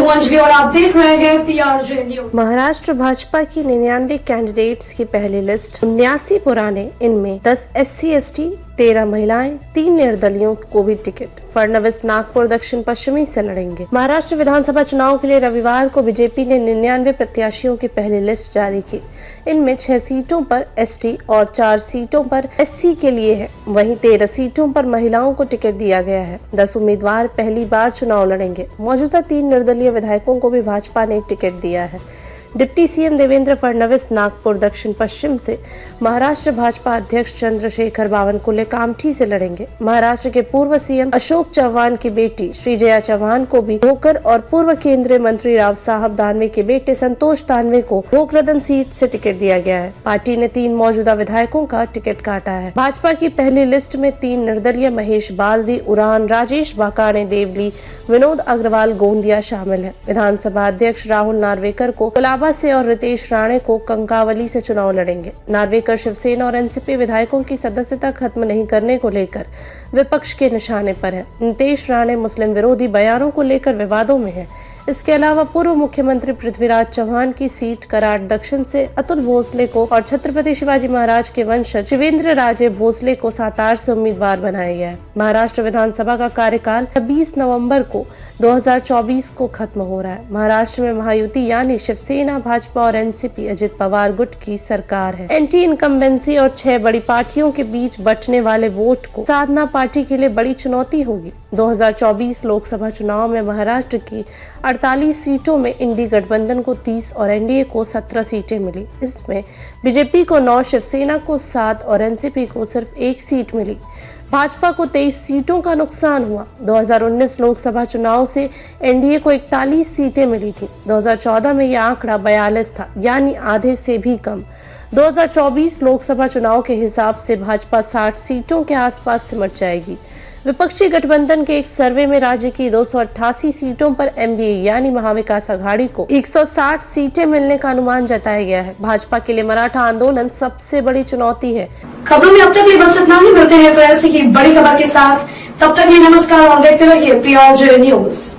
हूं अंजलि और आप देख रहे हैं PRJ न्यूज। महाराष्ट्र भाजपा की 99 कैंडिडेट्स की पहली लिस्ट 79 पुराने, इनमें 10 SC ST, 13 महिलाएं, 3 निर्दलियों को भी टिकट। फडणवीस नागपुर दक्षिण पश्चिमी से लड़ेंगे। महाराष्ट्र विधानसभा चुनाव के लिए रविवार को बीजेपी ने 99 प्रत्याशियों की पहली लिस्ट जारी की। इनमें 6 सीटों पर ST और 4 सीटों पर SC के लिए है। वहीं 13 सीटों पर महिलाओं को टिकट दिया गया है। 10 उम्मीदवार पहली बार चुनाव लड़ेंगे। मौजूदा 3 निर्दलीय विधायकों को भी भाजपा ने टिकट दिया है। डिप्टी CM देवेंद्र फडणवीस नागपुर दक्षिण पश्चिम से, महाराष्ट्र भाजपा अध्यक्ष चंद्रशेखर बावनकुले कामठी से लड़ेंगे। महाराष्ट्र के पूर्व CM अशोक चव्हाण की बेटी श्रीजया चव्हाण को भी भोकर और पूर्व केंद्रीय मंत्री राव साहब दानवे के बेटे संतोष दानवे को भोकरदन सीट से टिकट दिया गया है। पार्टी ने 3 मौजूदा विधायकों का टिकट काटा है। भाजपा की पहली लिस्ट में 3 निर्दलीय महेश बाल्दी उरान, राजेश बाकाणे देवली, विनोद अग्रवाल गोंदिया शामिल है। विधानसभा अध्यक्ष राहुल नार्वेकर को कोलाबा से और रितेश राणे को कंकावली से चुनाव लड़ेंगे। नार्वेकर शिवसेना और NCP विधायकों की सदस्यता खत्म नहीं करने को लेकर विपक्ष के निशाने पर है। रितेश राणे मुस्लिम विरोधी बयानों को लेकर विवादों में है। इसके अलावा पूर्व मुख्यमंत्री पृथ्वीराज चौहान की सीट कराड़ दक्षिण से अतुल भोसले को और छत्रपति शिवाजी महाराज के वंशज शिवेंद्र राजे भोसले को सातार से उम्मीदवार बनाया गया है। महाराष्ट्र विधानसभा का कार्यकाल 26 नवंबर को 2024 को खत्म हो रहा है। महाराष्ट्र में महायुति यानी शिवसेना, भाजपा और NCP अजित पवार गुट की सरकार है। एंटी इनकम्बेंसी और 6 बड़ी पार्टियों के बीच बंटने वाले वोट को साधना पार्टी के लिए बड़ी चुनौती होगी। 2024 लोकसभा चुनाव में महाराष्ट्र की 48 सीटों में इंडी गठबंधन को 30 और NDA को 17 सीटें मिली। इसमें बीजेपी को 9, शिवसेना को 7 और NCP को सिर्फ 1 सीट मिली। भाजपा को 23 सीटों का नुकसान हुआ। 2019 लोकसभा चुनाव से NDA को 41 सीटें मिली थी। 2014 में यह आंकड़ा 42 था, यानी आधे से भी कम। 2024 लोकसभा चुनाव के हिसाब से भाजपा 60 सीटों के आसपास सिमट जाएगी। विपक्षी गठबंधन के एक सर्वे में राज्य की 288 सीटों पर MBA यानी महाविकास आघाड़ी को 160 सीटें मिलने का अनुमान जताया गया है। भाजपा के लिए मराठा आंदोलन सबसे बड़ी चुनौती है। खबरों में अब तक लिए बस इतना ही। मिलते हैं फिर ऐसी ही बड़ी खबर के साथ। तब तक के लिए नमस्कार और देखते रहिए PRJ न्यूज।